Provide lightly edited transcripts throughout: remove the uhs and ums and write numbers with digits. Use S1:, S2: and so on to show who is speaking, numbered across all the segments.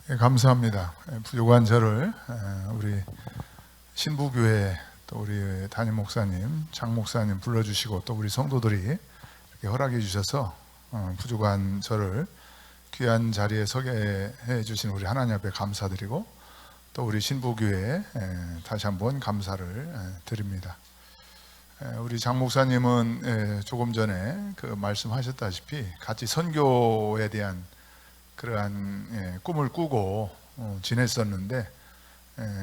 S1: 감사합니다. 부족한 저를 우리 신부교회 또 우리 담임 목사님, 장 목사님 불러주시고 또 우리 성도들이 이렇게 허락해 주셔서 부족한 저를 귀한 자리에 서게 해주신 우리 하나님 앞에 감사드리고 또 우리 신부교회에 다시 한번 감사를 드립니다. 우리 장 목사님은 조금 전에 그 말씀하셨다시피 같이 선교에 대한 그러한 꿈을 꾸고 지냈었는데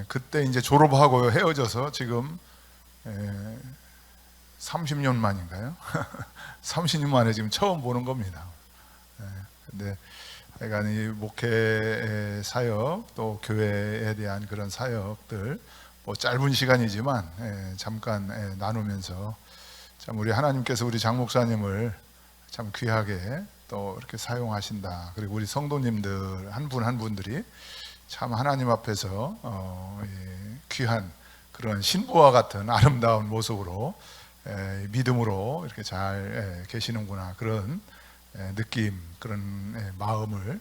S1: 그때 이제 졸업하고 헤어져서 지금 30년 만인가요? 30년 만에 지금 처음 보는 겁니다. 근데 하여간 이 목회 사역 또 교회에 대한 그런 사역들 뭐 짧은 시간이지만 잠깐 나누면서 참 우리 하나님께서 우리 장 목사님을 참 귀하게 또 이렇게 사용하신다. 그리고 우리 성도님들 한 분 한 분들이 참 하나님 앞에서 귀한 그런 신부와 같은 아름다운 모습으로 믿음으로 이렇게 잘 계시는구나, 그런 느낌, 그런 마음을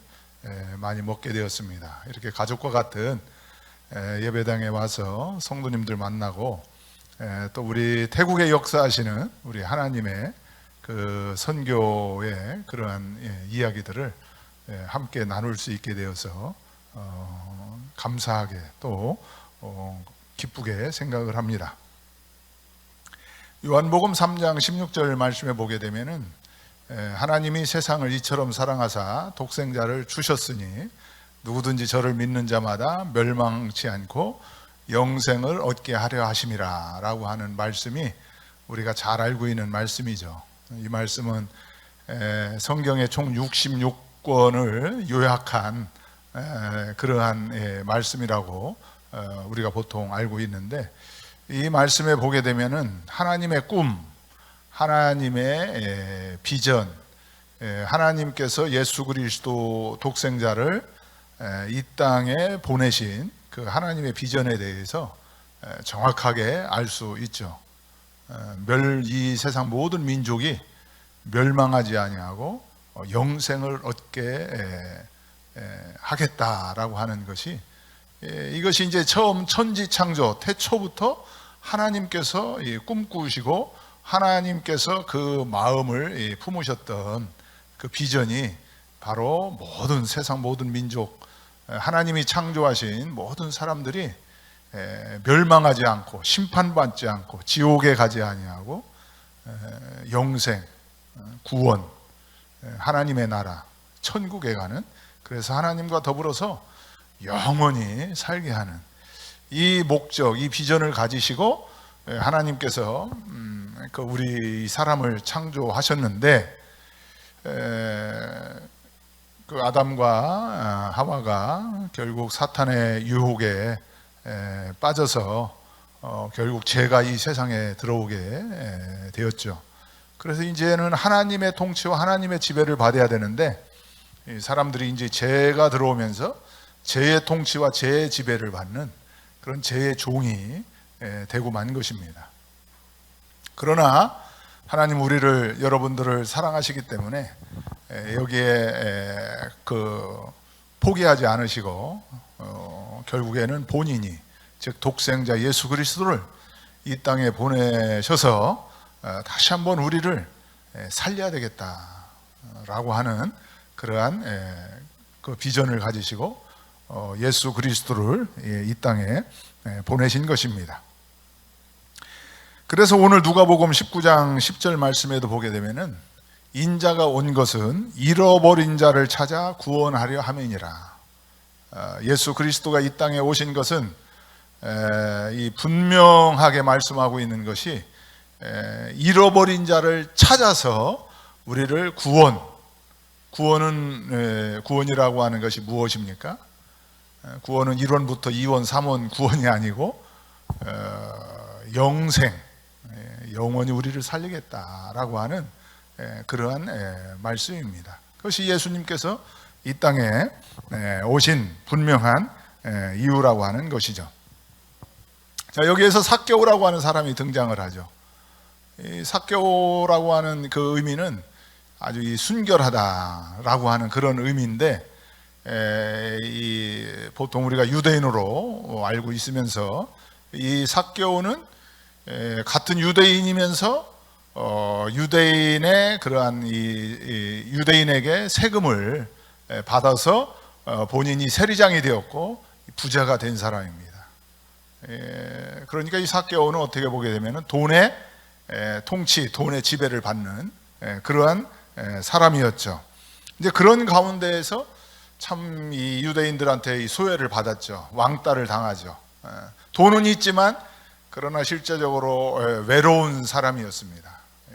S1: 많이 먹게 되었습니다. 이렇게 가족과 같은 예배당에 와서 성도님들 만나고 또 우리 태국에 역사하시는 우리 하나님의 그 선교의 그러한 이야기들을 함께 나눌 수 있게 되어서 감사하게 또 기쁘게 생각을 합니다. 요한복음 3장 16절 말씀에 보게 되면은 하나님이 세상을 이처럼 사랑하사 독생자를 주셨으니 누구든지 저를 믿는 자마다 멸망치 않고 영생을 얻게 하려 하심이라 라고 하는 말씀이 우리가 잘 알고 있는 말씀이죠. 이 말씀은 성경의 총 66권을 요약한 그러한 말씀이라고 우리가 보통 알고 있는데, 이 말씀에 보게 되면은 하나님의 꿈, 하나님의 비전, 하나님께서 예수 그리스도 독생자를 이 땅에 보내신 그 하나님의 비전에 대해서 정확하게 알 수 있죠. 이 세상 모든 민족이 멸망하지 아니하고 영생을 얻게 하겠다라고 하는 것이, 이것이 이제 처음 천지 창조 태초부터 하나님께서 꿈꾸시고 하나님께서 그 마음을 품으셨던 그 비전이 바로 모든 세상 모든 민족, 하나님이 창조하신 모든 사람들이 멸망하지 않고 심판받지 않고 지옥에 가지 아니하고 영생, 구원, 하나님의 나라, 천국에 가는, 그래서 하나님과 더불어서 영원히 살게 하는 이 목적, 이 비전을 가지시고 하나님께서 그 우리 사람을 창조하셨는데, 그 아담과 하와가 결국 사탄의 유혹에 빠져서 결국 죄가 이 세상에 들어오게 되었죠. 그래서 이제는 하나님의 통치와 하나님의 지배를 받아야 되는데, 사람들이 이제 죄가 들어오면서 죄의 통치와 죄의 지배를 받는 그런 죄의 종이 되고 만 것입니다. 그러나 하나님 우리를, 여러분들을 사랑하시기 때문에 여기에 포기하지 않으시고 결국에는 본인이, 즉 독생자 예수 그리스도를 이 땅에 보내셔서 다시 한번 우리를 살려야 되겠다라고 하는 그러한 그 비전을 가지시고 예수 그리스도를 이 땅에 보내신 것입니다. 그래서 오늘 누가복음 19장 10절 말씀에도 보게 되면은 인자가 온 것은 잃어버린 자를 찾아 구원하려 함이니라. 예수 그리스도가 이 땅에 오신 것은 이 분명하게 말씀하고 있는 것이 잃어버린 자를 찾아서 우리를 구원이라고 하는 것이 무엇입니까? 구원은 1원부터 2원, 3원 구원이 아니고 영생, 영원히 우리를 살리겠다라고 하는 그러한 말씀입니다. 그것이 예수님께서 이 땅에 오신 분명한 이유라고 하는 것이죠. 자, 여기에서 삭개오라고 하는 사람이 등장을 하죠. 이 삭개오라고 하는 그 의미는 아주 순결하다라고 하는 그런 의미인데, 보통 우리가 유대인으로 알고 있으면서 이 삭개오는 같은 유대인이면서 유대인의 그러한 유대인에게 세금을 받아서 본인이 세리장이 되었고 부자가 된 사람입니다. 그러니까 이 삭개오는 어떻게 보게 되면 돈의 통치, 돈의 지배를 받는 그러한 사람이었죠. 이제 그런 가운데에서 참 이 유대인들한테 이 소외를 받았죠. 왕따를 당하죠. 돈은 있지만 그러나 실제적으로 외로운 사람이었습니다.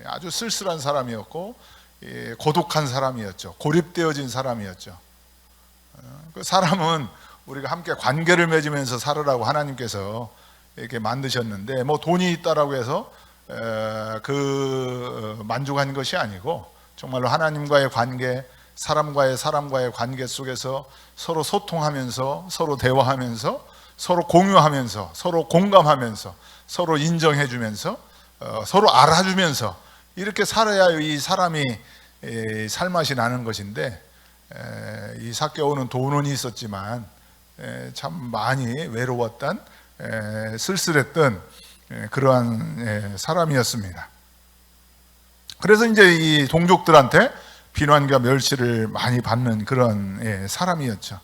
S1: 아주 쓸쓸한 사람이었고 고독한 사람이었죠. 고립되어진 사람이었죠. 그 사람은 우리가 함께 관계를 맺으면서 살으라고 하나님께서 이렇게 만드셨는데 뭐 돈이 있다라고 해서 만족한 것이 아니고 정말로 하나님과의 관계, 사람과의 관계 속에서 서로 소통하면서 서로 대화하면서 서로 공유하면서 서로 공감하면서 서로 인정해주면서 서로 알아주면서 이렇게 살아야 이 사람이 살맛이 나는 것인데 이 삭개오는 돈은 있었지만 참 많이 외로웠던 쓸쓸했던 그러한 사람이었습니다. 그래서 이제 이 동족들한테 비난과 멸시를 많이 받는 그런 사람이었죠.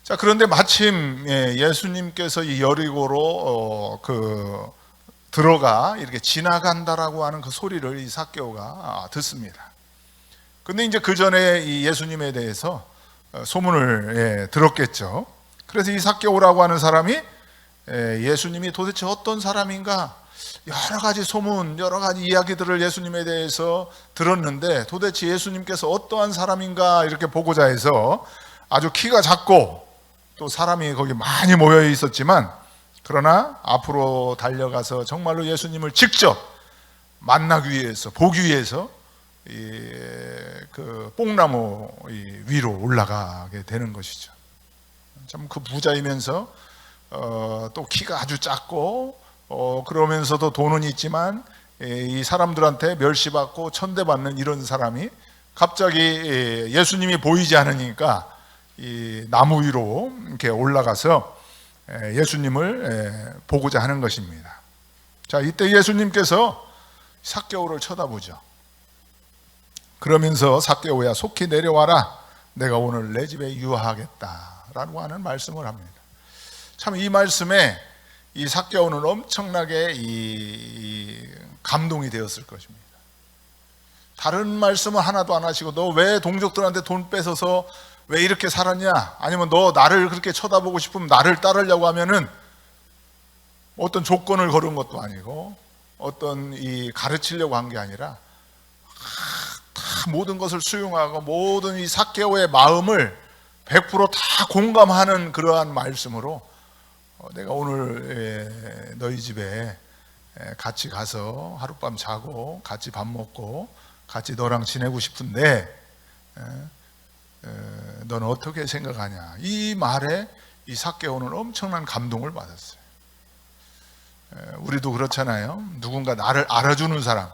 S1: 자, 그런데 마침 예수님께서 이 여리고로 들어가 이렇게 지나간다라고 하는 그 소리를 이 삭개오가 듣습니다. 근데 이제 그 전에 이 예수님에 대해서 소문을 들었겠죠. 그래서 이 삭개오라고 하는 사람이 예수님이 도대체 어떤 사람인가 여러 가지 소문, 여러 가지 이야기들을 예수님에 대해서 들었는데 도대체 예수님께서 어떠한 사람인가 이렇게 보고자 해서 아주 키가 작고 또 사람이 거기 많이 모여 있었지만 그러나 앞으로 달려가서 정말로 예수님을 직접 만나기 위해서 보기 위해서 그 뽕나무 위로 올라가게 되는 것이죠. 참 그 부자이면서 또 키가 아주 작고 그러면서도 돈은 있지만 이 사람들한테 멸시받고 천대받는 이런 사람이 갑자기 예수님이 보이지 않으니까 이 나무 위로 이렇게 올라가서 예수님을 보고자 하는 것입니다. 자, 이때 예수님께서 삭개오를 쳐다보죠. 그러면서 삭개오야 속히 내려와라, 내가 오늘 내 집에 유하겠다라고 하는 말씀을 합니다. 참 이 말씀에 이 삭개오는 엄청나게 감동이 되었을 것입니다. 다른 말씀은 하나도 안 하시고 너 왜 동족들한테 돈 뺏어서 왜 이렇게 살았냐, 아니면 너 나를 그렇게 쳐다보고 싶으면 나를 따르려고 하면은 어떤 조건을 걸은 것도 아니고 어떤 가르치려고 한 게 아니라 다 모든 것을 수용하고 모든 이 삭개오의 마음을 100%다 공감하는 그러한 말씀으로 내가 오늘 너희 집에 같이 가서 하룻밤 자고 같이 밥 먹고 같이 너랑 지내고 싶은데 너는 어떻게 생각하냐, 이 말에 이 삭개오는 엄청난 감동을 받았어요. 우리도 그렇잖아요. 누군가 나를 알아주는 사람,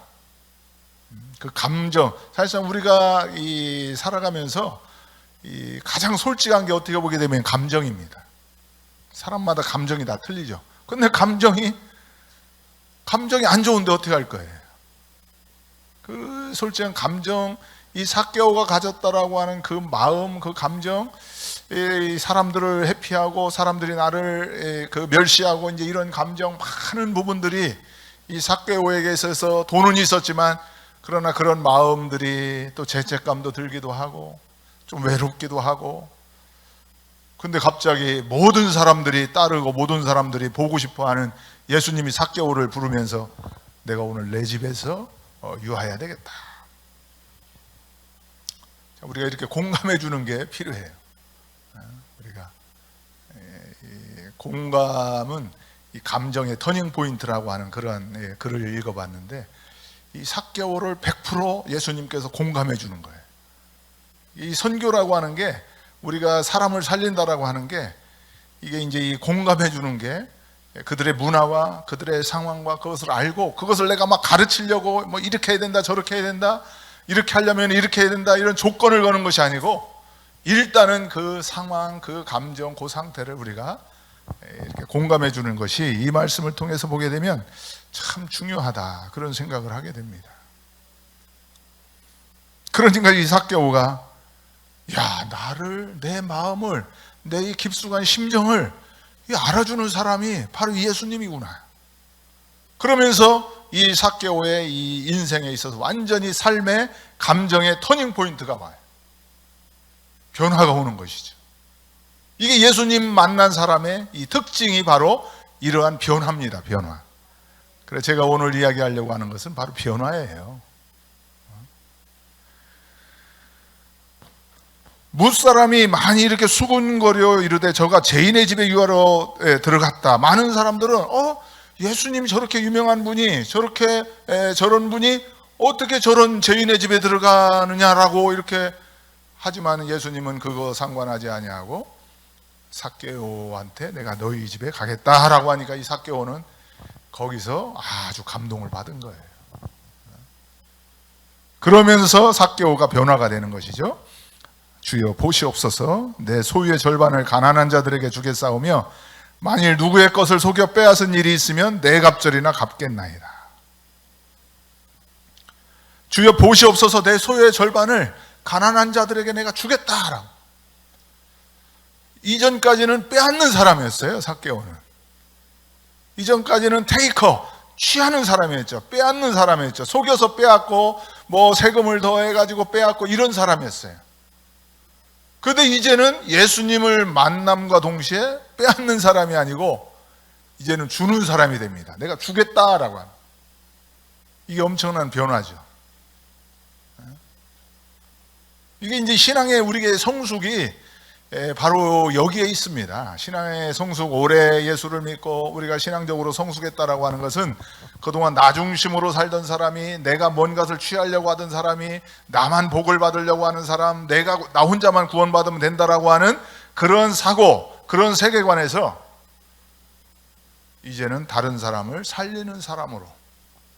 S1: 그 감정, 사실상 우리가 살아가면서 가장 솔직한 게 어떻게 보게 되면 감정입니다. 사람마다 감정이 다 틀리죠. 근데 감정이 안 좋은데 어떻게 할 거예요? 그 솔직한 감정, 이 삭개오가 가졌다라고 하는 그 마음, 그 감정, 이 사람들을 회피하고 사람들이 나를 멸시하고 이제 이런 감정, 많은 부분들이 이 삭개오에게 있어서 돈은 있었지만 그러나 그런 마음들이 또 죄책감도 들기도 하고 좀 외롭기도 하고, 근데 갑자기 모든 사람들이 따르고 모든 사람들이 보고 싶어하는 예수님이 삭개오를 부르면서 내가 오늘 내 집에서 유하여야 되겠다. 우리가 이렇게 공감해 주는 게 필요해요. 우리가 공감은 이 감정의 터닝 포인트라고 하는 그런 글을 읽어봤는데 이 삭개오를 100% 예수님께서 공감해 주는 거예요. 이 선교라고 하는 게, 우리가 사람을 살린다라고 하는 게, 이게 이제 이 공감해 주는 게 그들의 문화와 그들의 상황과 그것을 알고 그것을 내가 막 가르치려고 뭐 이렇게 해야 된다 저렇게 해야 된다, 이렇게 하려면 이렇게 해야 된다 이런 조건을 거는 것이 아니고 일단은 그 상황, 그 감정, 그 상태를 우리가 이렇게 공감해 주는 것이 이 말씀을 통해서 보게 되면 참 중요하다, 그런 생각을 하게 됩니다. 그러니까 이 삭개오가 나를, 내 마음을, 내 이 깊숙한 심정을 알아주는 사람이 바로 예수님이구나. 그러면서 이 삭개오의 이 인생에 있어서 완전히 삶의 감정의 터닝 포인트가 와요. 변화가 오는 것이죠. 이게 예수님 만난 사람의 이 특징이 바로 이러한 변화입니다. 변화. 그래서 제가 오늘 이야기하려고 하는 것은 바로 변화예요. 무사람이 많이 이렇게 수군거려 이르되 저가 죄인의 집에 유하러 들어갔다. 많은 사람들은 예수님 저렇게 유명한 분이, 저렇게 저런 분이 어떻게 저런 죄인의 집에 들어가느냐라고 이렇게 하지만 예수님은 그거 상관하지 아니하고 삭개오한테 내가 너희 집에 가겠다라고 하니까 이 삭개오는 거기서 아주 감동을 받은 거예요. 그러면서 삭개오가 변화가 되는 것이죠. 주여 보시옵소서, 내 소유의 절반을 가난한 자들에게 주겠사오며 만일 누구의 것을 속여 빼앗은 일이 있으면 네 갑절이나 갚겠나이다. 주여 보시옵소서, 내 소유의 절반을 가난한 자들에게 내가 주겠다라고. 이전까지는 빼앗는 사람이었어요. 삭개오는. 이전까지는 테이커, 취하는 사람이었죠. 빼앗는 사람이었죠. 속여서 빼앗고 뭐 세금을 더해가지고 빼앗고 이런 사람이었어요. 그런데 이제는 예수님을 만남과 동시에 빼앗는 사람이 아니고 이제는 주는 사람이 됩니다. 내가 주겠다라고 하는. 이게 엄청난 변화죠. 이게 이제 신앙의 우리의 성숙이 바로 여기에 있습니다. 신앙의 성숙, 오래 예수를 믿고 우리가 신앙적으로 성숙했다라고 하는 것은 그동안 나 중심으로 살던 사람이, 내가 뭔 것을 취하려고 하던 사람이, 나만 복을 받으려고 하는 사람, 나 혼자만 구원받으면 된다라고 하는 그런 사고, 그런 세계관에서 이제는 다른 사람을 살리는 사람으로,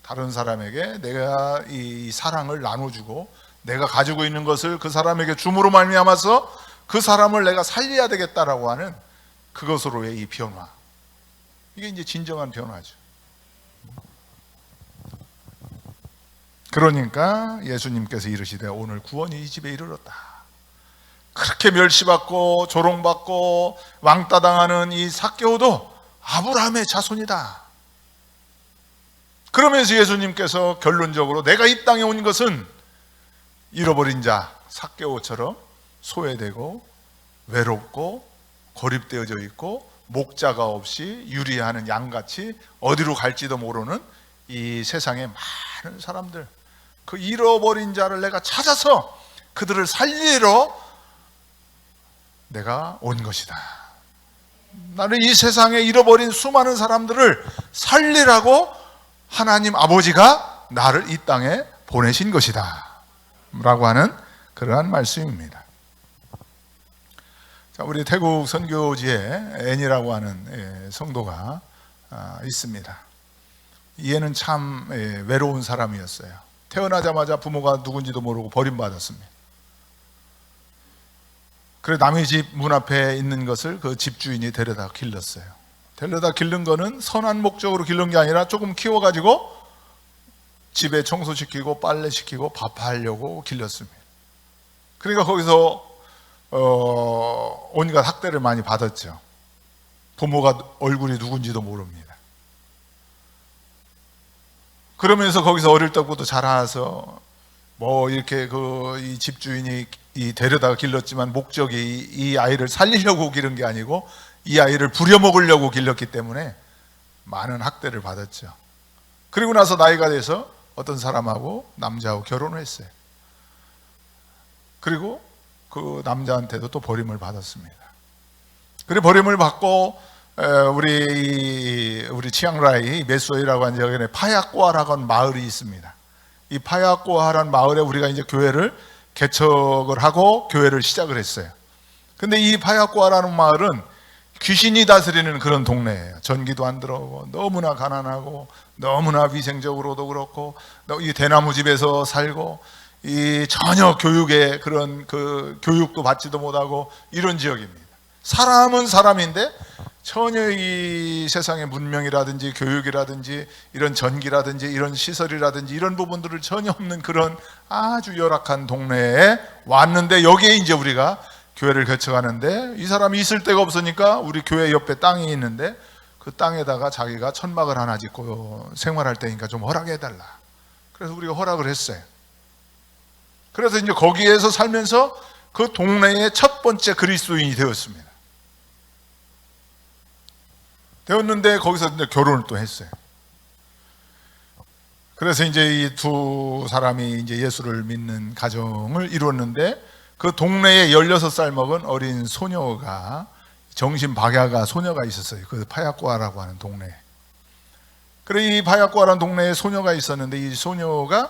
S1: 다른 사람에게 내가 이 사랑을 나눠주고 내가 가지고 있는 것을 그 사람에게 줌으로 말미암아서 그 사람을 내가 살려야 되겠다라고 하는 그것으로의 이 변화. 이게 이제 진정한 변화죠. 그러니까 예수님께서 이르시되 오늘 구원이 이 집에 이르렀다. 그렇게 멸시받고 조롱받고 왕따당하는 이 삭개오도 아브라함의 자손이다. 그러면서 예수님께서 결론적으로 내가 이 땅에 온 것은 잃어버린 자 삭개오처럼 소외되고 외롭고 고립되어져 있고 목자가 없이 유리하는 양같이 어디로 갈지도 모르는 이 세상의 많은 사람들, 그 잃어버린 자를 내가 찾아서 그들을 살리러 내가 온 것이다. 나는 이 세상에 잃어버린 수많은 사람들을 살리라고 하나님 아버지가 나를 이 땅에 보내신 것이다 라고 하는 그러한 말씀입니다. 자, 우리 태국 선교지에 애니라고 하는 성도가 있습니다. 얘는 참 외로운 사람이었어요. 태어나자마자 부모가 누군지도 모르고 버림받았습니다. 그래 남의 집 문 앞에 있는 것을 그 집주인이 데려다 길렀어요. 데려다 기른 거는 선한 목적으로 기른 게 아니라 조금 키워가지고 집에 청소시키고 빨래시키고 밥하려고 길렀습니다. 그러니까 거기서 온갖 학대를 많이 받았죠. 부모가 얼굴이 누군지도 모릅니다. 그러면서 거기서 어릴 때부터 자라서 뭐 이렇게 이 집주인이 데려다가 길렀지만 목적이 이 아이를 살리려고 기른 게 아니고 이 아이를 부려먹으려고 길렀기 때문에 많은 학대를 받았죠. 그리고 나서 나이가 돼서 어떤 사람하고 남자하고 결혼을 했어요. 그리고 그 남자한테도 또 버림을 받았습니다. 그리고 버림을 받고 우리 치앙라이 메소이라고 하는 지역에 파야꼬아라고 하는 마을이 있습니다. 이 파야꼬아라는 마을에 우리가 이제 교회를 개척을 하고 교회를 시작을 했어요. 근데 이 파야꼬아라는 마을은 귀신이 다스리는 그런 동네예요. 전기도 안 들어오고 너무나 가난하고 너무나 위생적으로도 그렇고 이 대나무 집에서 살고 이 전혀 교육의 그런 그 교육도 받지도 못하고 이런 지역입니다. 사람은 사람인데 전혀 이 세상의 문명이라든지 교육이라든지 이런 전기라든지 이런 시설이라든지 이런 부분들을 전혀 없는 그런 아주 열악한 동네에 왔는데, 여기에 이제 우리가 교회를 개척하는데 이 사람이 있을 데가 없으니까 우리 교회 옆에 땅이 있는데 그 땅에다가 자기가 천막을 하나 짓고 생활할 때니까 좀 허락해달라. 그래서 우리가 허락을 했어요. 그래서 이제 거기에서 살면서 그 동네의 첫 번째 그리스도인이 되었습니다. 되었는데 거기서 이제 결혼을 또 했어요. 그래서 이제 이 두 사람이 이제 예수를 믿는 가정을 이루었는데, 그 동네에 16살 먹은 어린 소녀가, 정신박야가 소녀가 있었어요. 그 파야꼬아라고 하는 동네에. 그래, 이 파야꼬아라는 동네에 소녀가 있었는데, 이 소녀를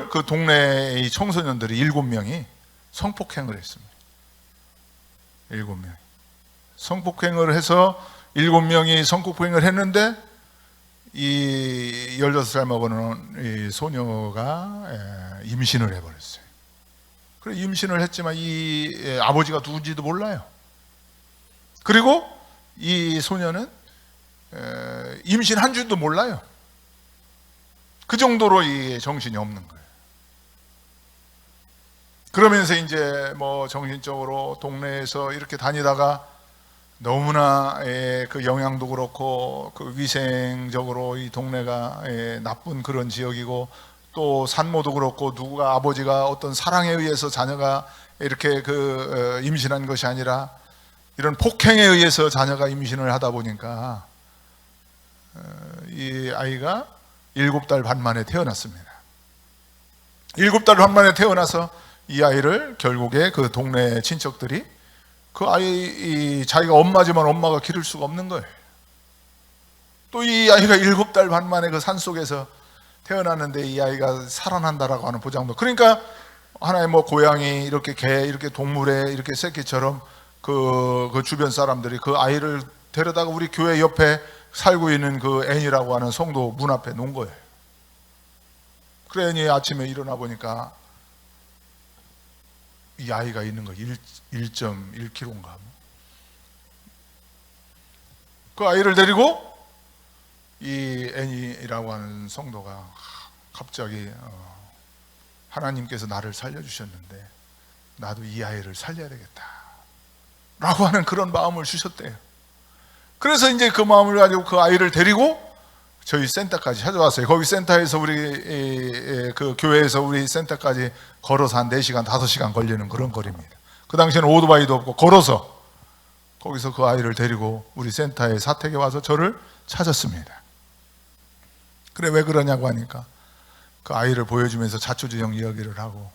S1: 그 동네의 청소년들이 7명이 성폭행을 했습니다. 7명이 성폭행을 해서 7명이 성폭행을 했는데, 이 16살 먹은 이 소녀가 임신을 해버렸어요. 그래, 임신을 했지만 이 아버지가 누군지도 몰라요. 그리고 이 소녀는 임신한 줄도 몰라요. 그 정도로 이 정신이 없는 거예요. 그러면서 이제 뭐 정신적으로 동네에서 이렇게 다니다가 너무나 그 영양도 그렇고 그 위생적으로 이 동네가 나쁜 그런 지역이고, 또 산모도 그렇고 누가 아버지가 어떤 사랑에 의해서 자녀가 이렇게 그 임신한 것이 아니라 이런 폭행에 의해서 자녀가 임신을 하다 보니까 이 아이가 7달 반 만에 태어났습니다. 7달 반 만에 태어나서 이 아이를 결국에 그 동네 친척들이 그 아이, 자기가 엄마지만 엄마가 기를 수가 없는 거예요. 또 이 아이가 7달 반 만에 그 산속에서 태어났는데 이 아이가 살아난다라고 하는 보장도, 그러니까 하나의 뭐 고양이, 이렇게 개, 이렇게 동물의 이렇게 새끼처럼 그 주변 사람들이 그 아이를 데려다가 우리 교회 옆에 살고 있는 그 애니라고 하는 성도 문 앞에 놓은 거예요. 그래, 애니 아침에 일어나 보니까 이 아이가 있는 거 1.1kg인가. 그 아이를 데리고 이 애니라고 하는 성도가 갑자기 하나님께서 나를 살려주셨는데 나도 이 아이를 살려야 되겠다 라고 하는 그런 마음을 주셨대요. 그래서 이제 그 마음을 가지고 그 아이를 데리고 저희 센터까지 찾아왔어요. 거기 센터에서 우리 그 교회에서 우리 센터까지 걸어서 한 4시간 5시간 걸리는 그런 거리입니다. 그 당시에는 오토바이도 없고 걸어서 거기서 그 아이를 데리고 우리 센터에 사택에 와서 저를 찾았습니다. 그래, 왜 그러냐고 하니까 그 아이를 보여주면서 자초지종 이야기를 하고,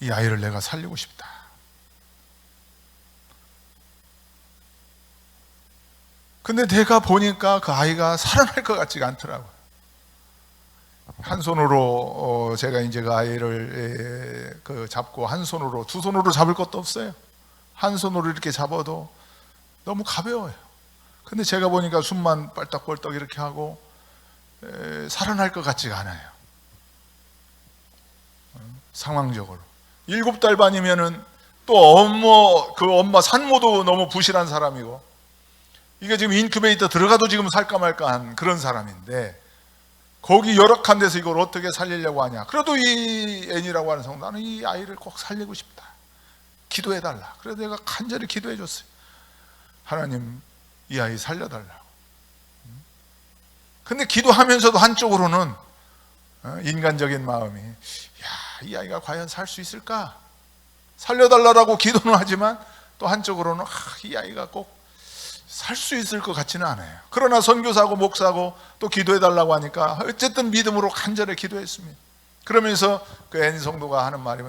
S1: 이 아이를 내가 살리고 싶다. 근데 내가 보니까 그 아이가 살아날 것 같지가 않더라고요. 한 손으로 제가 이제 그 아이를 잡고, 한 손으로, 두 손으로 잡을 것도 없어요. 한 손으로 이렇게 잡아도 너무 가벼워요. 근데 제가 보니까 숨만 빨딱빨딱 이렇게 하고 살아날 것 같지가 않아요. 상황적으로 7달 반이면은 또 그 엄마 산모도 너무 부실한 사람이고, 이게 지금 인큐베이터 들어가도 지금 살까 말까 한 그런 사람인데, 거기 열악한 데서 이걸 어떻게 살리려고 하냐. 그래도 이 애니라고 하는 성도, 나는 이 아이를 꼭 살리고 싶다, 기도해달라. 그래서 내가 간절히 기도해 줬어요. 하나님, 이 아이 살려달라고. 근데 기도하면서도 한쪽으로는 인간적인 마음이, 이 아이가 과연 살 수 있을까? 살려달라고 기도는 하지만 또 한쪽으로는 이 아이가 꼭 살 수 있을 것 같지는 않아요. 그러나 선교사고 목사고 또 기도해달라고 하니까 어쨌든 믿음으로 간절히 기도했습니다. 그러면서 그 애니 성도가 하는 말이,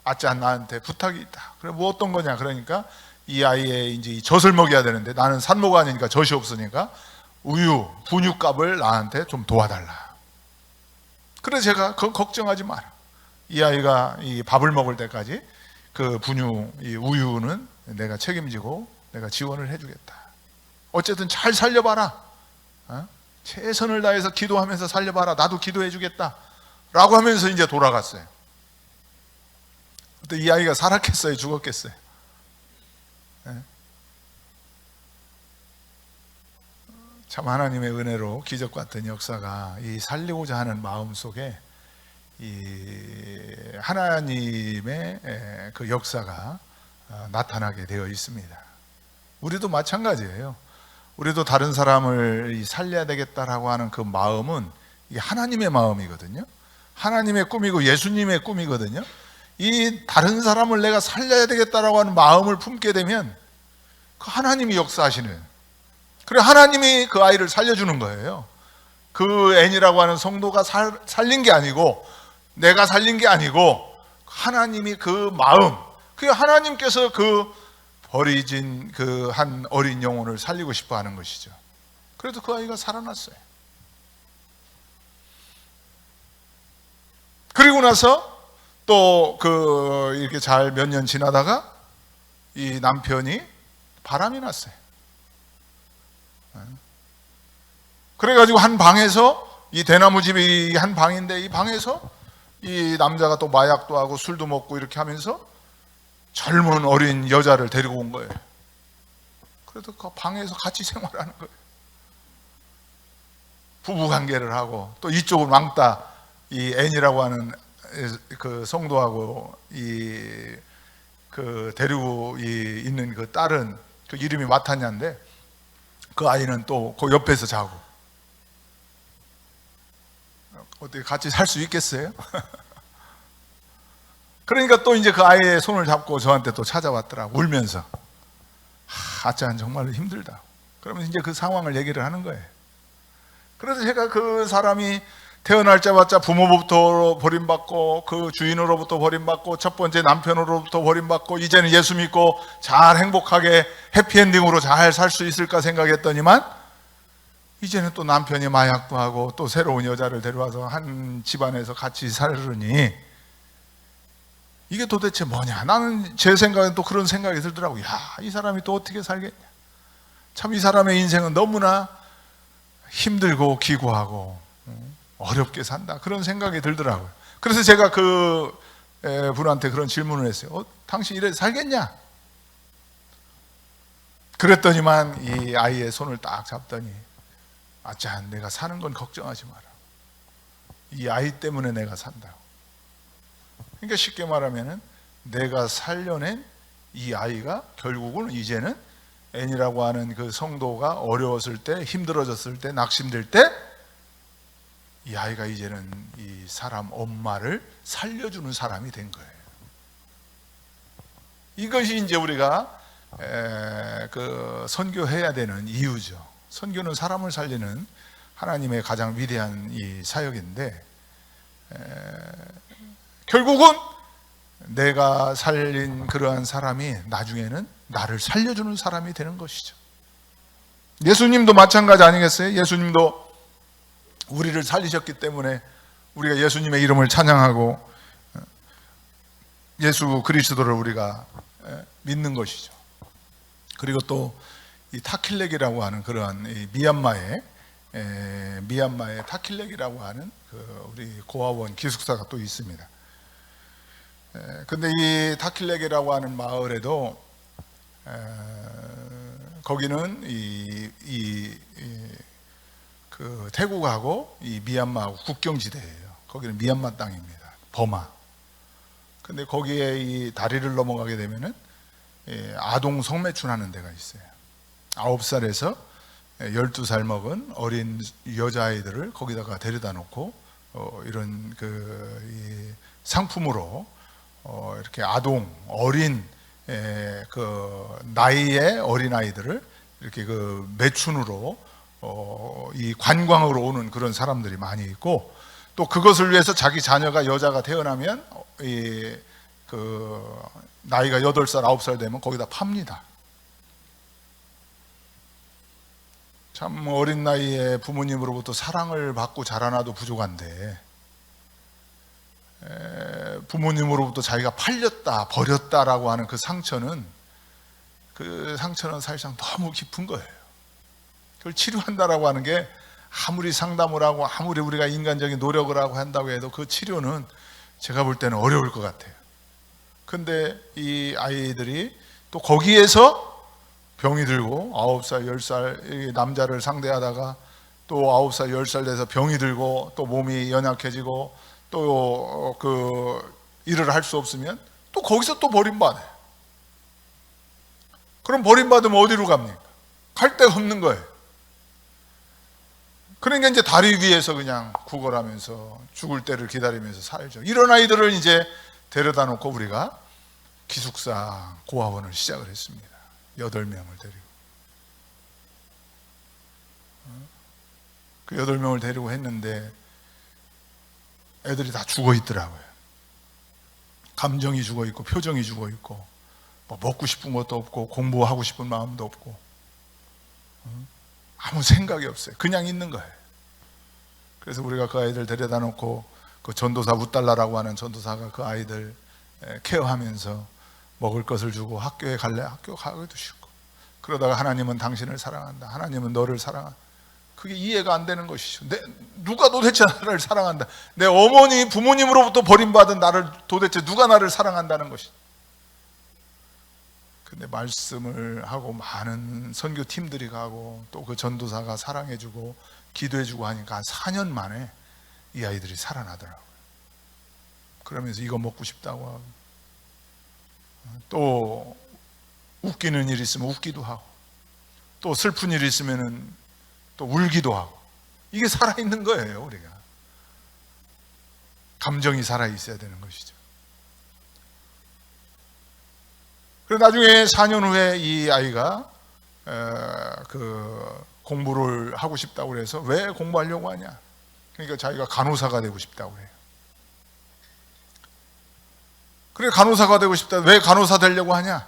S1: 아짜 나한테 부탁이 있다. 그래, 뭐 어떤 거냐? 그러니까 이 아이의 이제 이 젖을 먹여야 되는데 나는 산모가 아니니까 젖이 없으니까 우유, 분유값을 나한테 좀 도와달라. 그래, 제가 그건 걱정하지 마라. 이 아이가 이 밥을 먹을 때까지 그 분유, 이 우유는 내가 책임지고 내가 지원을 해주겠다. 어쨌든 잘 살려봐라. 최선을 다해서 기도하면서 살려봐라. 나도 기도해주겠다 라고 하면서 이제 돌아갔어요. 근데 이 아이가 살았겠어요? 죽었겠어요? 네. 참 하나님의 은혜로 기적 같은 역사가 이 살리고자 하는 마음 속에 이 하나님의 그 역사가 나타나게 되어 있습니다. 우리도 마찬가지예요. 우리도 다른 사람을 살려야 되겠다라고 하는 그 마음은 이게 하나님의 마음이거든요. 하나님의 꿈이고 예수님의 꿈이거든요. 이 다른 사람을 내가 살려야 되겠다라고 하는 마음을 품게 되면 그 하나님이 역사하시는, 그래 하나님이 그 아이를 살려주는 거예요. 그 애니라고 하는 성도가 살린 게 아니고, 내가 살린 게 아니고 하나님이 그 마음, 그 하나님께서 그 버리진 그 한 어린 영혼을 살리고 싶어 하는 것이죠. 그래도 그 아이가 살아났어요. 그리고 나서 또 그 이렇게 잘 몇 년 지나다가 이 남편이 바람이 났어요. 그래가지고 한 방에서, 이 대나무 집이 한 방인데 이 방에서 이 남자가 또 마약도 하고 술도 먹고 이렇게 하면서 젊은 어린 여자를 데리고 온 거예요. 그래도 그 방에서 같이 생활하는 거예요. 부부관계를 하고, 또 이쪽은 왕따, 이 앤이라고 하는 그 성도하고 이 그 데리고 있는 그 딸은 그 이름이 마타냐인데, 그 아이는 또 그 옆에서 자고. 어떻게 같이 살 수 있겠어요? 그러니까 또 이제 그 아이의 손을 잡고 저한테 또 찾아왔더라고, 울면서. 아짠 정말로 힘들다. 그러면 이제 그 상황을 얘기를 하는 거예요. 그래서 제가 그 사람이 태어날자마자 부모부터 버림받고, 그 주인으로부터 버림받고, 첫 번째 남편으로부터 버림받고, 이제는 예수 믿고 잘 행복하게 해피엔딩으로 잘 살 수 있을까 생각했더니만, 이제는 또 남편이 마약도 하고 또 새로운 여자를 데려와서 한 집안에서 같이 살으니 이게 도대체 뭐냐. 나는 제 생각엔 또 그런 생각이 들더라고요. 야, 이 사람이 또 어떻게 살겠냐. 참 이 사람의 인생은 너무나 힘들고 기구하고 어렵게 산다, 그런 생각이 들더라고요. 그래서 제가 그 분한테 그런 질문을 했어요. 당신 이래 살겠냐? 그랬더니만 이 아이의 손을 딱 잡더니, 아짠, 내가 사는 건 걱정하지 마라. 이 아이 때문에 내가 산다고. 그러니까 쉽게 말하면은 내가 살려낸 이 아이가 결국은 이제는 앤이라고 하는 그 성도가 어려웠을 때, 힘들어졌을 때, 낙심될 때 이 아이가 이제는 이 사람 엄마를 살려주는 사람이 된 거예요. 이것이 이제 우리가 그 선교해야 되는 이유죠. 선교는 사람을 살리는 하나님의 가장 위대한 이 사역인데, 결국은 내가 살린 그러한 사람이 나중에는 나를 살려주는 사람이 되는 것이죠. 예수님도 마찬가지 아니겠어요? 예수님도 우리를 살리셨기 때문에 우리가 예수님의 이름을 찬양하고 예수 그리스도를 우리가 믿는 것이죠. 그리고 또 이 타킬렉이라고 하는 그러한 이 미얀마의 타킬렉이라고 하는 그 우리 고아원 기숙사가 또 있습니다. 근데 이 타킬렉이라고 하는 마을에도 거기는 그 태국하고 이 미얀마하고 국경지대예요. 거기는 미얀마 땅입니다. 버마. 근데 거기에 이 다리를 넘어가게 되면은 아동 성매춘하는 데가 있어요. 9살에서 12살 먹은 어린 여자아이들을 거기다가 데려다 놓고 이런 그 상품으로 이렇게 아동 어린 그 나이의 어린 아이들을 이렇게 그 매춘으로 이 관광으로 오는 그런 사람들이 많이 있고, 또 그것을 위해서 자기 자녀가 여자가 태어나면 그 나이가 8살 9살 되면 거기다 팝니다. 참 어린 나이에 부모님으로부터 사랑을 받고 자라나도 부족한데, 부모님으로부터 자기가 팔렸다 버렸다라고 하는 그 상처는 사실상 너무 깊은 거예요. 그걸 치료한다라고 하는 게 아무리 상담을 하고 아무리 우리가 인간적인 노력을 하고 한다고 해도 그 치료는 제가 볼 때는 어려울 것 같아요. 근데 이 아이들이 또 거기에서 병이 들고 9살, 10살 남자를 상대하다가 또 9살, 10살 돼서 병이 들고 또 몸이 연약해지고 또 일을 할 수 없으면 또 거기서 또 버림받아요. 그럼 버림받으면 어디로 갑니까? 갈 데가 없는 거예요. 그러니까 이제 다리 위에서 그냥 구걸하면서 죽을 때를 기다리면서 살죠. 이런 아이들을 이제 데려다 놓고 우리가 기숙사 고아원을 시작을 했습니다. 8명을 데리고. 그 8명을 데리고 했는데 애들이 다 죽어 있더라고요. 감정이 죽어 있고 표정이 죽어 있고 뭐 먹고 싶은 것도 없고 공부하고 싶은 마음도 없고 아무 생각이 없어요. 그냥 있는 거예요. 그래서 우리가 그 아이들 데려다 놓고 그 전도사 우달라라고 하는 전도사가 그 아이들 케어하면서 먹을 것을 주고 학교에 갈래? 학교 가기도 싫고 그러다가 하나님은 당신을 사랑한다. 하나님은 너를 사랑한다. 그게 이해가 안 되는 것이죠. 누가 도대체 나를 사랑한다. 내 어머니 부모님으로부터 버림받은 나를 도대체 누가 나를 사랑한다는 것이죠. 근데 말씀을 하고 많은 선교팀들이 가고 또 그 전도사가 사랑해주고 기도해주고 하니까 한 4년 만에 이 아이들이 살아나더라고요. 그러면서 이거 먹고 싶다고 하고 또 웃기는 일 있으면 웃기도 하고 또 슬픈 일 있으면은 또 울기도 하고 이게 살아있는 거예요. 우리가 감정이 살아있어야 되는 것이죠. 그리고 나중에 4년 후에 이 아이가 공부를 하고 싶다고 해서 왜 공부하려고 하냐? 그러니까 자기가 간호사가 되고 싶다고 해요. 그래 간호사가 되고 싶다. 왜 간호사 되려고 하냐?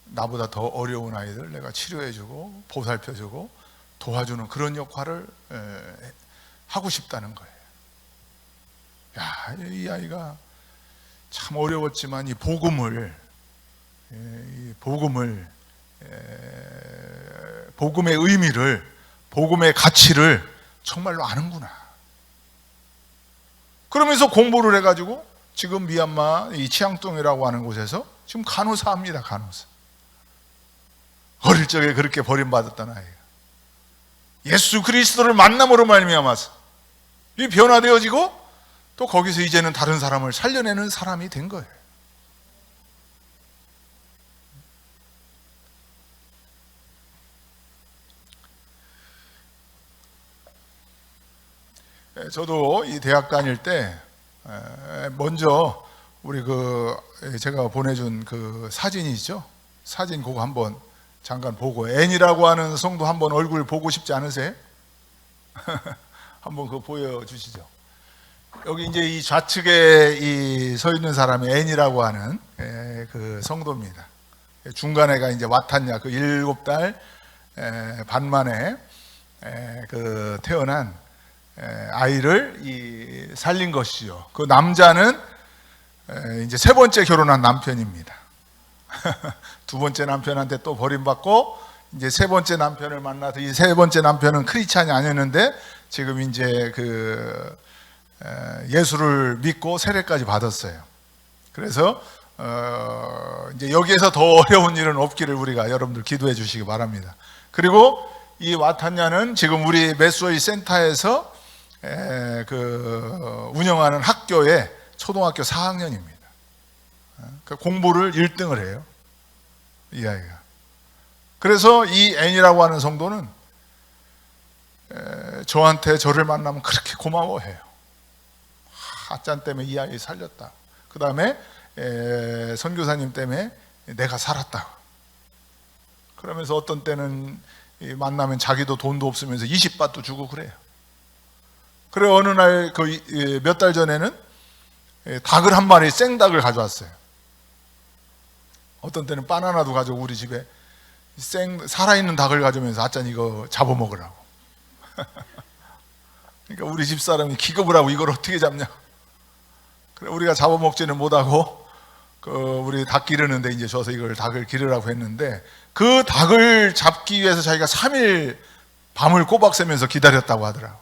S1: 나보다 더 어려운 아이들 내가 치료해주고 보살펴주고 도와주는 그런 역할을 하고 싶다는 거예요. 야, 이 아이가 참 어려웠지만 이 복음의 의미를, 복음의 가치를 정말로 아는구나. 그러면서 공부를 해가지고 지금 미얀마 이 치앙뚱이라고 하는 곳에서 지금 간호사합니다. 간호사. 어릴 적에 그렇게 버림받았던 아이가 예수 그리스도를 만남으로 말미암아서 이 변화되어지고 또 거기서 이제는 다른 사람을 살려내는 사람이 된 거예요. 저도 이 대학 다닐 때 먼저 우리 제가 보내준 그 사진이 있죠. 사진 그거 한번 잠깐 보고 앤이라고 하는 성도 한번 얼굴 보고 싶지 않으세요? 한번 그거 보여주시죠. 여기 이제 이 좌측에 서 있는 사람이 앤이라고 하는 그 성도입니다. 중간에가 이제 와탄냐 그 7달 반 만에 태어난 아이를 살린 것이죠. 그 남자는 이제 3번째 결혼한 남편입니다. 2번째 남편한테 또 버림받고 이제 3번째 남편을 만나서 이 3번째 남편은 크리스찬이 아니었는데 지금 이제 예수를 믿고 세례까지 받았어요. 그래서 이제 여기에서 더 어려운 일은 없기를 우리가 여러분들 기도해 주시기 바랍니다. 그리고 이 와탄냐는 지금 우리 메소이 센터에서 운영하는 학교의 초등학교 4학년입니다. 공부를 1등을 해요. 이 아이가. 그래서 이 앤이라고 하는 성도는 저한테 저를 만나면 그렇게 고마워해요. 아짠 때문에 이 아이 살렸다. 그 다음에 선교사님 때문에 내가 살았다. 그러면서 어떤 때는 만나면 자기도 돈도 없으면서 20바트 주고 그래요. 그래 어느 날 몇 달 전에는 닭을 한 마리 생닭을 가져왔어요. 어떤 때는 바나나도 가져오고 우리 집에 살아있는 닭을 가져오면서 아짠 이거 잡아먹으라고. 그러니까 우리 집사람이 기겁을 하고 이걸 어떻게 잡냐. 그래 우리가 잡아먹지는 못하고 우리 닭 기르는데 이제 줘서 이걸 닭을 기르라고 했는데 그 닭을 잡기 위해서 자기가 3일 밤을 꼬박 새면서 기다렸다고 하더라고요.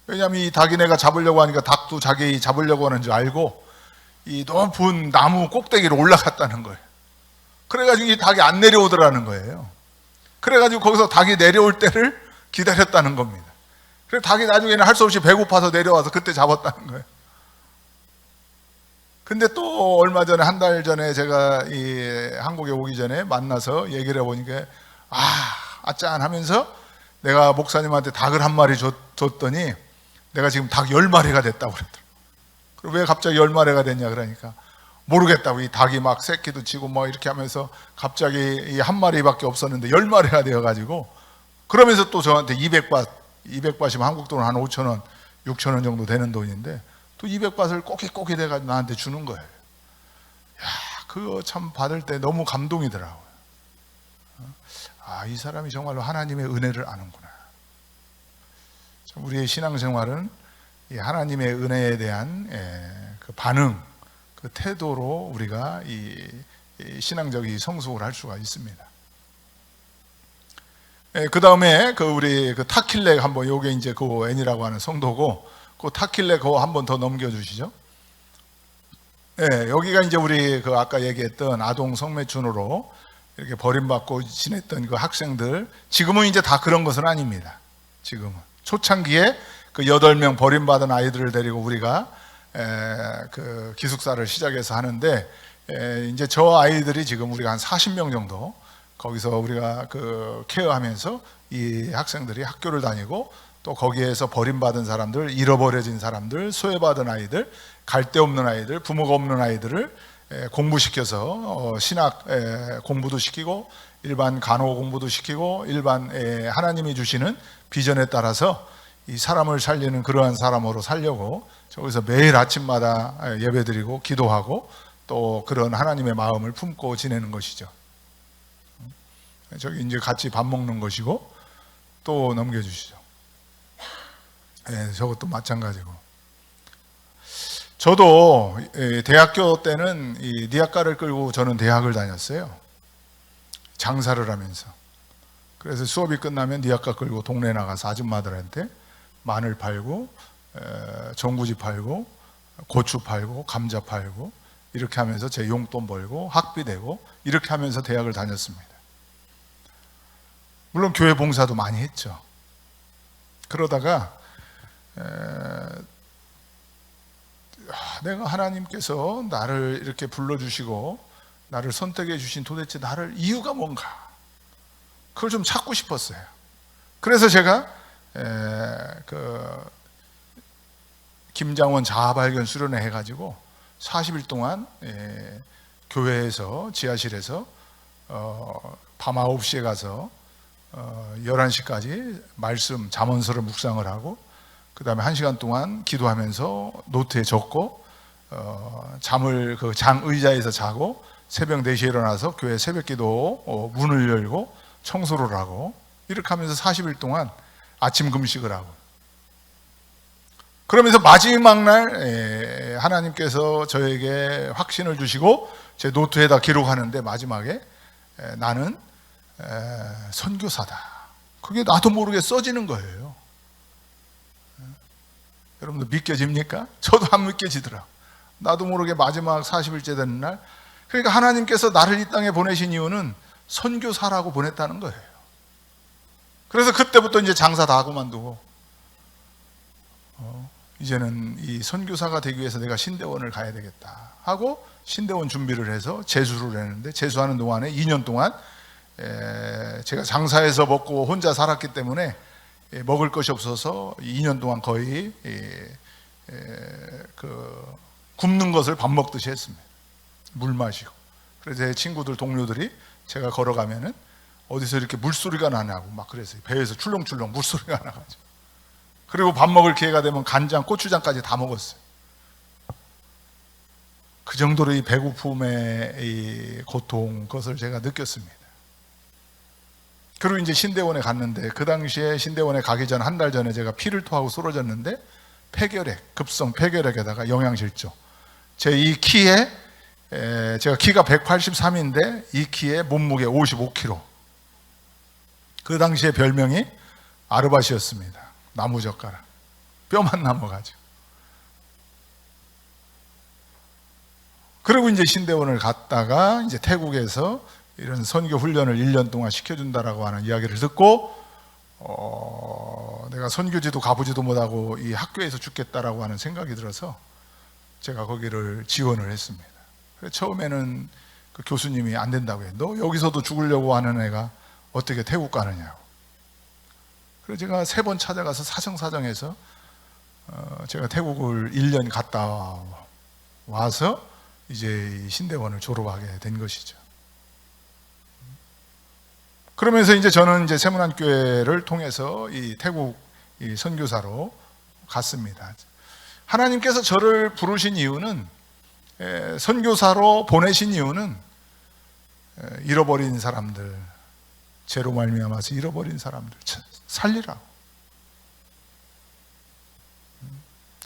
S1: 왜냐하면 이 닭이네가 잡으려고 하니까 닭도 자기 잡으려고 하는 줄 알고 이 높은 나무 꼭대기로 올라갔다는 거예요. 그래가지고 이 닭이 안 내려오더라는 거예요. 그래가지고 거기서 닭이 내려올 때를 기다렸다는 겁니다. 그래서 닭이 나중에는 할 수 없이 배고파서 내려와서 그때 잡았다는 거예요. 근데 또 얼마 전에, 한 달 전에 제가 이 한국에 오기 전에 만나서 얘기를 해보니까 아짠 하면서 내가 목사님한테 닭을 한 마리 줬더니 내가 지금 닭 10마리가 됐다고 그러더라고요. 그럼 왜 갑자기 10마리가 됐냐 그러니까 모르겠다고. 이 닭이 막 새끼도 치고 뭐 이렇게 하면서 갑자기 이 한 마리밖에 없었는데 10마리가 되어가지고, 그러면서 또 저한테 200바트면 한국 돈 한 5,000원, 6,000원 정도 되는 돈인데 또 200바트를 꼬깃꼬깃 해가지고 나한테 주는 거예요. 야, 그거 참 받을 때 너무 감동이더라고요. 이 사람이 정말로 하나님의 은혜를 아는구나. 우리의 신앙생활은 이 하나님의 은혜에 대한 그 반응, 그 태도로 우리가 이 신앙적인 성숙을 할 수가 있습니다. 그 다음에 우리 타킬렉 한번, 요게 이제 그 애니라고 하는 성도고, 그 타킬렉 그거 한번 더 넘겨주시죠. 여기가 이제 우리 아까 얘기했던 아동 성매춘으로 이렇게 버림받고 지냈던 그 학생들, 지금은 이제 다 그런 것은 아닙니다. 지금은 초창기에 그 8명 버림받은 아이들을 데리고 우리가 그 기숙사를 시작해서 하는데, 이제 저 아이들이 지금 우리가 한 40명 정도 거기서 우리가 케어하면서 이 학생들이 학교를 다니고, 또 거기에서 버림받은 사람들, 잃어버려진 사람들, 소외받은 아이들, 갈 데 없는 아이들, 부모가 없는 아이들을 공부시켜서 신학 공부도 시키고, 일반 간호 공부도 시키고, 일반 하나님이 주시는 비전에 따라서 이 사람을 살리는 그러한 사람으로 살려고 저기서 매일 아침마다 예배드리고 기도하고 또 그런 하나님의 마음을 품고 지내는 것이죠. 저기 이제 같이 밥 먹는 것이고, 또 넘겨주시죠. 저것도 마찬가지고. 저도 대학교 때는 이 니아가를 끌고 저는 대학을 다녔어요. 장사를 하면서. 그래서 수업이 끝나면 니아가 끌고 동네 나가서 아줌마들한테 마늘 팔고, 전구지 팔고, 고추 팔고, 감자 팔고, 이렇게 하면서 제 용돈 벌고 학비 내고 이렇게 하면서 대학을 다녔습니다. 물론 교회 봉사도 많이 했죠. 그러다가 내가 하나님께서 나를 이렇게 불러주시고 나를 선택해 주신 도대체 나를 이유가 뭔가, 그걸 좀 찾고 싶었어요. 그래서 제가 김장원 자아발견 수련회 해가지고 40일 동안 교회에서 지하실에서 밤 9시에 가서 11시까지 말씀 잠언서를 묵상을 하고, 그 다음에 1시간 동안 기도하면서 노트에 적고, 잠을 장 의자에서 자고 새벽 4시에 일어나서 교회 새벽기도 문을 열고 청소를 하고, 이렇게 하면서 40일 동안 아침 금식을 하고, 그러면서 마지막 날 하나님께서 저에게 확신을 주시고 제 노트에다 기록하는데, 마지막에 나는 선교사다. 그게 나도 모르게 써지는 거예요. 여러분들 믿겨집니까? 저도 안 믿겨지더라. 나도 모르게 마지막 40일째 되는 날, 그러니까 하나님께서 나를 이 땅에 보내신 이유는 선교사라고 보냈다는 거예요. 그래서 그때부터 이제 장사 다 그만두고 이제는 이 선교사가 되기 위해서 내가 신대원을 가야 되겠다 하고 신대원 준비를 해서 재수를 했는데, 재수하는 동안에 2년 동안 제가 장사해서 먹고 혼자 살았기 때문에 먹을 것이 없어서 2년 동안 거의 굶는 것을 밥 먹듯이 했습니다. 물 마시고. 그래서 제 친구들, 동료들이 제가 걸어가면은 어디서 이렇게 물소리가 나냐고 막 그랬어요. 배에서 출렁출렁 물소리가 나가지고. 그리고 밥 먹을 기회가 되면 간장, 고추장까지 다 먹었어요. 그 정도로 이 배고픔의 이 고통, 그것을 제가 느꼈습니다. 그리고 이제 신대원에 갔는데, 그 당시에 신대원에 가기 전 한 달 전에 제가 피를 토하고 쓰러졌는데, 폐결핵, 급성 폐결핵에다가 영양실조. 제 이 키에, 제가 키가 183인데 이 키에 몸무게 55kg. 그 당시에 별명이 아르바시였습니다. 나무젓가락, 뼈만 남아가지고. 그리고 이제 신대원을 갔다가 이제 태국에서 이런 선교 훈련을 1년 동안 시켜준다라고 하는 이야기를 듣고 내가 선교지도 가보지도 못하고 이 학교에서 죽겠다라고 하는 생각이 들어서 제가 거기를 지원을 했습니다. 처음에는 그 교수님이 안 된다고 해요. 너 여기서도 죽으려고 하는 애가 어떻게 태국 가느냐고. 그래서 제가 3번 찾아가서 사정사정해서 제가 태국을 1년 갔다 와서 이제 신대원을 졸업하게 된 것이죠. 그러면서 이제 저는 이제 세문안교회를 통해서 이 태국 이 선교사로 갔습니다. 하나님께서 저를 부르신 이유는, 선교사로 보내신 이유는 잃어버린 사람들, 죄로 말미암아서 잃어버린 사람들 살리라고.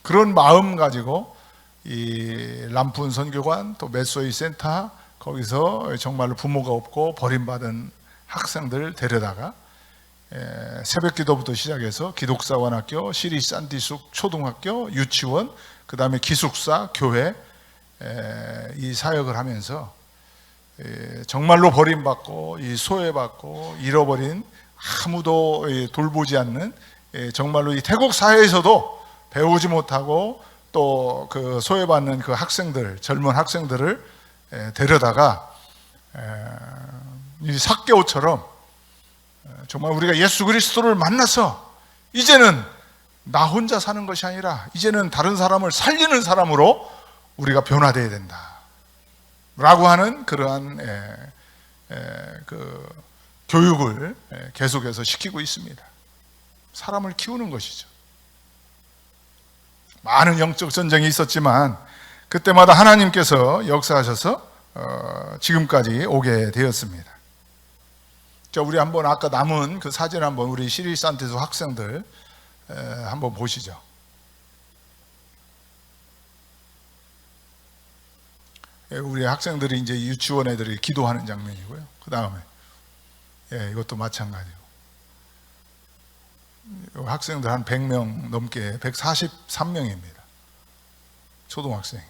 S1: 그런 마음 가지고 이 람푼 선교관, 또 메소이 센터, 거기서 정말로 부모가 없고 버림받은 학생들 데려다가 새벽 기도부터 시작해서 기독사관학교, 시리산디숙 초등학교, 유치원, 그 다음에 기숙사, 교회, 이 사역을 하면서 정말로 버림받고 이 소외받고 잃어버린, 아무도 돌보지 않는, 정말로 이 태국 사회에서도 배우지 못하고 또 그 소외받는 그 학생들, 젊은 학생들을 데려다가 이 삭개오처럼 정말 우리가 예수 그리스도를 만나서 이제는 나 혼자 사는 것이 아니라 이제는 다른 사람을 살리는 사람으로 우리가 변화되어야 된다 라고 하는 그러한 그 교육을 계속해서 시키고 있습니다. 사람을 키우는 것이죠. 많은 영적 전쟁이 있었지만 그때마다 하나님께서 역사하셔서 지금까지 오게 되었습니다. 자, 우리 한번 아까 남은 그 사진 한번 우리 시리산티스 학생들 한번 보시죠. 우리 학생들이 이제 유치원 애들이 기도하는 장면이고요. 그 다음에 이것도 마찬가지고 학생들 한 100명 넘게 143명입니다. 초등학생.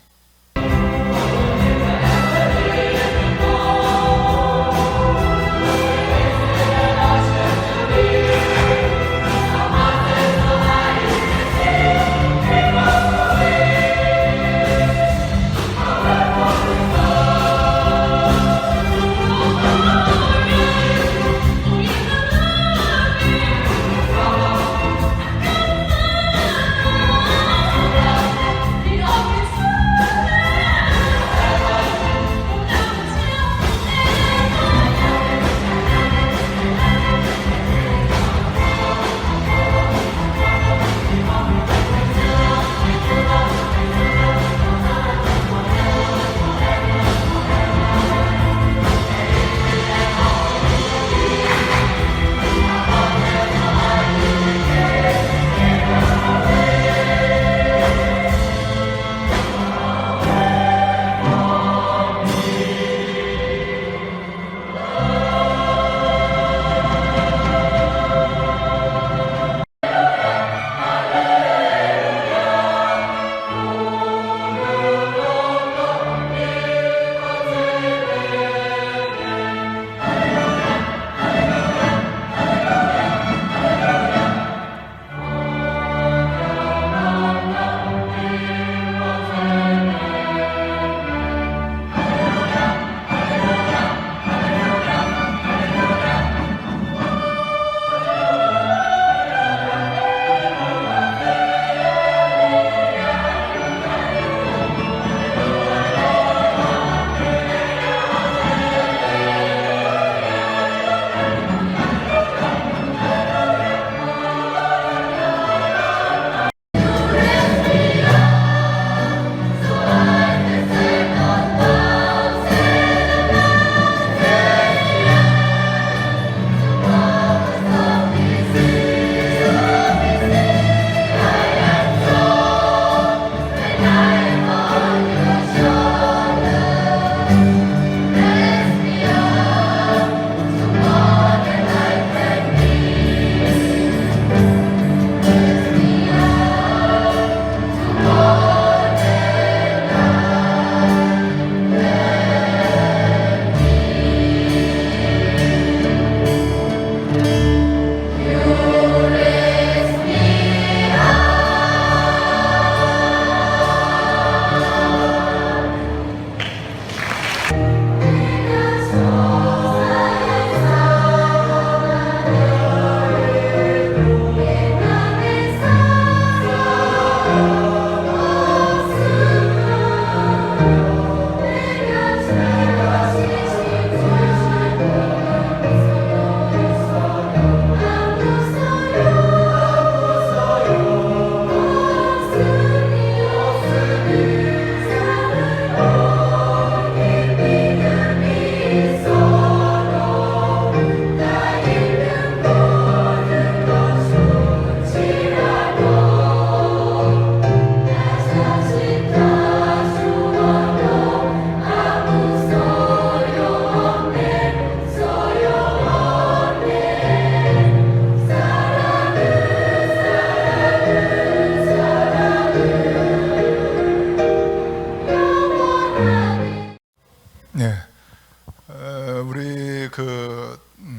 S1: 우리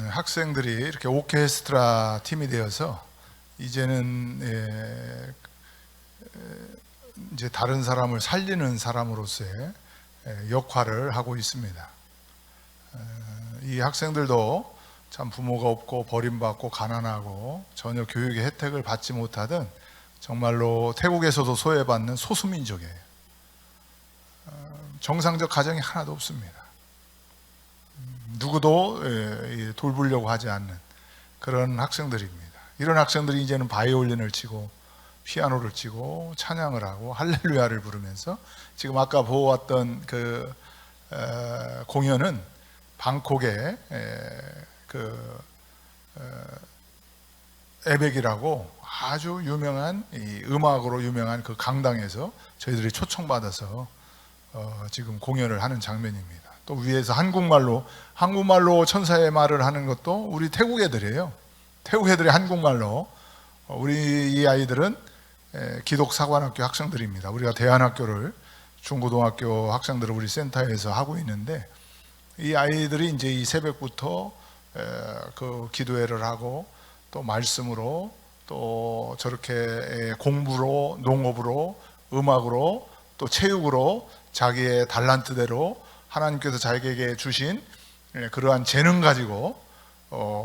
S1: 학생들이 이렇게 오케스트라 팀이 되어서 이제는 이제 다른 사람을 살리는 사람으로서의 역할을 하고 있습니다. 이 학생들도 참 부모가 없고 버림받고 가난하고 전혀 교육의 혜택을 받지 못하던 정말로 태국에서도 소외받는 소수민족이에요. 정상적 가정이 하나도 없습니다. 누구도 돌보려고 하지 않는 그런 학생들입니다. 이런 학생들이 이제는 바이올린을 치고 피아노를 치고 찬양을 하고 할렐루야를 부르면서 지금 아까 보았던 공연은 방콕의 에벡이라고 아주 유명한 음악으로 유명한 그 강당에서 저희들이 초청받아서 지금 공연을 하는 장면입니다. 또 위에서 한국말로 천사의 말을 하는 것도 우리 태국 애들이에요. 태국 애들이 한국말로. 우리 이 아이들은 기독사관학교 학생들입니다. 우리가 대안학교를 중고등학교 학생들을 우리 센터에서 하고 있는데 이 아이들이 이제 이 새벽부터 그 기도회를 하고 또 말씀으로 또 저렇게 공부로, 농업으로, 음악으로 또 체육으로 자기의 달란트대로 하나님께서 자기에게 주신 그러한 재능 가지고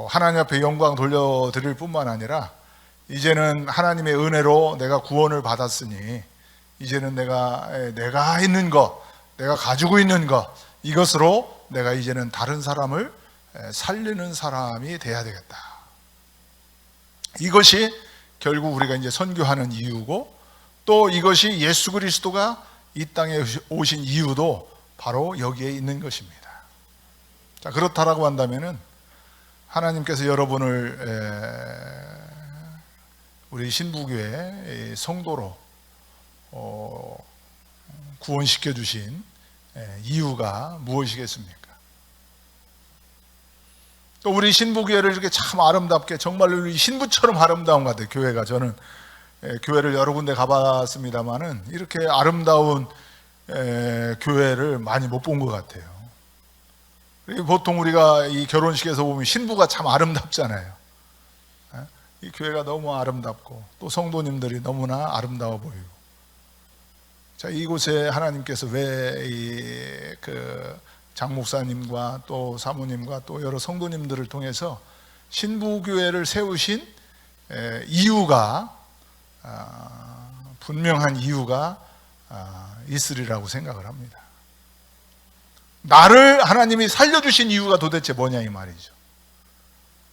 S1: 하나님 앞에 영광 돌려드릴 뿐만 아니라 이제는 하나님의 은혜로 내가 구원을 받았으니 이제는 내가 있는 것, 내가 가지고 있는 것, 이것으로 내가 이제는 다른 사람을 살리는 사람이 돼야 되겠다. 이것이 결국 우리가 이제 선교하는 이유고 또 이것이 예수 그리스도가 이 땅에 오신 이유도 바로 여기에 있는 것입니다. 자, 그렇다라고 한다면은 하나님께서 여러분을 우리 신부교회 성도로 구원시켜 주신 이유가 무엇이겠습니까? 또 우리 신부교회를 이렇게 참 아름답게 정말로 우리 신부처럼 아름다운 것 같아요. 교회가 저는 교회를 여러 군데 가봤습니다만은 이렇게 아름다운 교회를 많이 못 본 것 같아요. 보통 우리가 이 결혼식에서 보면 신부가 참 아름답잖아요. 이 교회가 너무 아름답고 또 성도님들이 너무나 아름다워 보이고. 자, 이곳에 하나님께서 왜 장 목사님과 또 사모님과 또 여러 성도님들을 통해서 신부교회를 세우신 이유가 분명한 이유가 있으리라고 생각을 합니다. 나를 하나님이 살려주신 이유가 도대체 뭐냐 이 말이죠.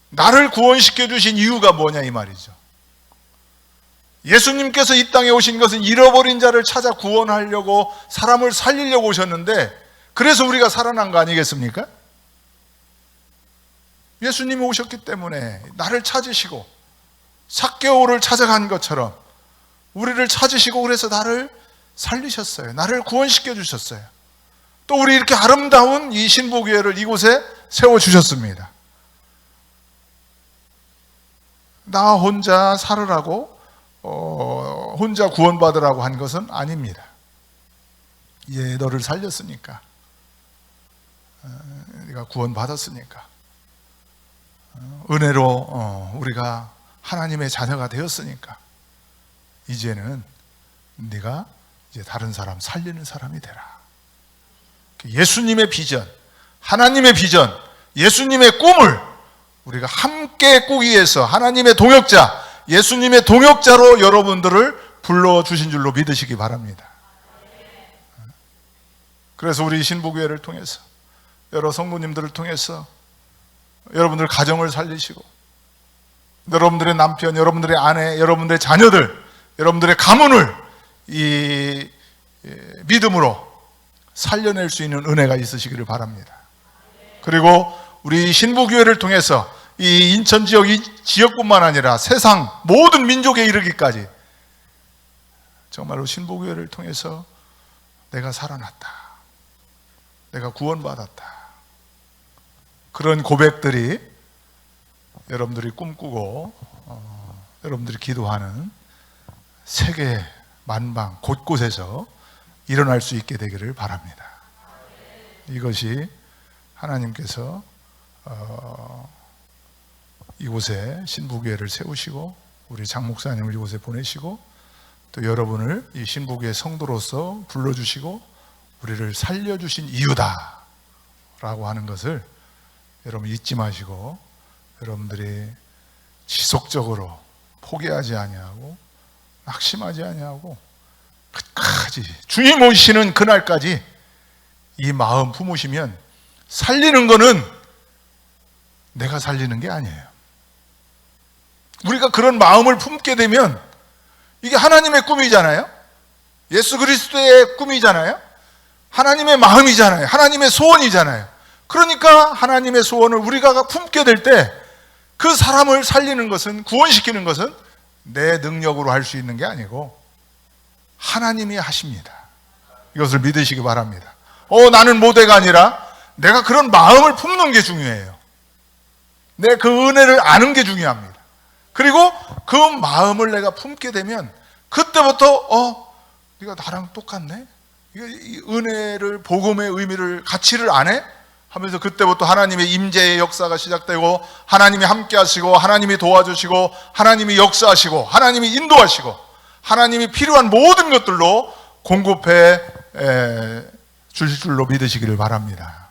S1: 나를 구원시켜 주신 이유가 뭐냐 이 말이죠. 예수님께서 이 땅에 오신 것은 잃어버린 자를 찾아 구원하려고 사람을 살리려고 오셨는데 그래서 우리가 살아난 거 아니겠습니까? 예수님이 오셨기 때문에 나를 찾으시고 삭개오를 찾아간 것처럼 우리를 찾으시고 그래서 나를 살리셨어요. 나를 구원시켜 주셨어요. 또 우리 이렇게 아름다운 이 신부교회를 이곳에 세워주셨습니다. 나 혼자 살으라고 혼자 구원받으라고 한 것은 아닙니다. 예, 너를 살렸으니까 네가 구원받았으니까 은혜로 우리가 하나님의 자녀가 되었으니까 이제는 네가 이제 다른 사람 살리는 사람이 되라. 예수님의 비전, 하나님의 비전, 예수님의 꿈을 우리가 함께 꾸기 위해서 하나님의 동역자, 예수님의 동역자로 여러분들을 불러주신 줄로 믿으시기 바랍니다. 그래서 우리 신부교회를 통해서 여러 성도님들을 통해서 여러분들 가정을 살리시고 여러분들의 남편, 여러분들의 아내, 여러분들의 자녀들, 여러분들의 가문을 이 믿음으로 살려낼 수 있는 은혜가 있으시기를 바랍니다. 그리고 우리 신부교회를 통해서 이 인천 지역, 이 지역뿐만 아니라 세상 모든 민족에 이르기까지 정말로 신부교회를 통해서 내가 살아났다, 내가 구원받았다, 그런 고백들이 여러분들이 꿈꾸고 여러분들이 기도하는 세계 만방 곳곳에서 일어날 수 있게 되기를 바랍니다. 이것이 하나님께서 이곳에 신부교회를 세우시고 우리 장 목사님을 이곳에 보내시고 또 여러분을 이 신부교회 성도로서 불러주시고 우리를 살려주신 이유다 라고 하는 것을 여러분 잊지 마시고 여러분들이 지속적으로 포기하지 아니하고 낙심하지 아니하고 끝까지 주님 오시는 그날까지 이 마음 품으시면 살리는 거는 내가 살리는 게 아니에요. 우리가 그런 마음을 품게 되면 이게 하나님의 꿈이잖아요. 예수 그리스도의 꿈이잖아요. 하나님의 마음이잖아요. 하나님의 소원이잖아요. 그러니까 하나님의 소원을 우리가 품게 될 때 그 사람을 살리는 것은, 구원시키는 것은 내 능력으로 할 수 있는 게 아니고 하나님이 하십니다. 이것을 믿으시기 바랍니다. 나는 모대가 아니라 내가 그런 마음을 품는 게 중요해요. 내 그 은혜를 아는 게 중요합니다. 그리고 그 마음을 내가 품게 되면 그때부터 네가 나랑 똑같네? 이 은혜를, 복음의 의미를, 가치를 안 해? 하면서 그때부터 하나님의 임재의 역사가 시작되고 하나님이 함께 하시고 하나님이 도와주시고 하나님이 역사하시고 하나님이 인도하시고 하나님이 필요한 모든 것들로 공급해 주실 줄로 믿으시기를 바랍니다.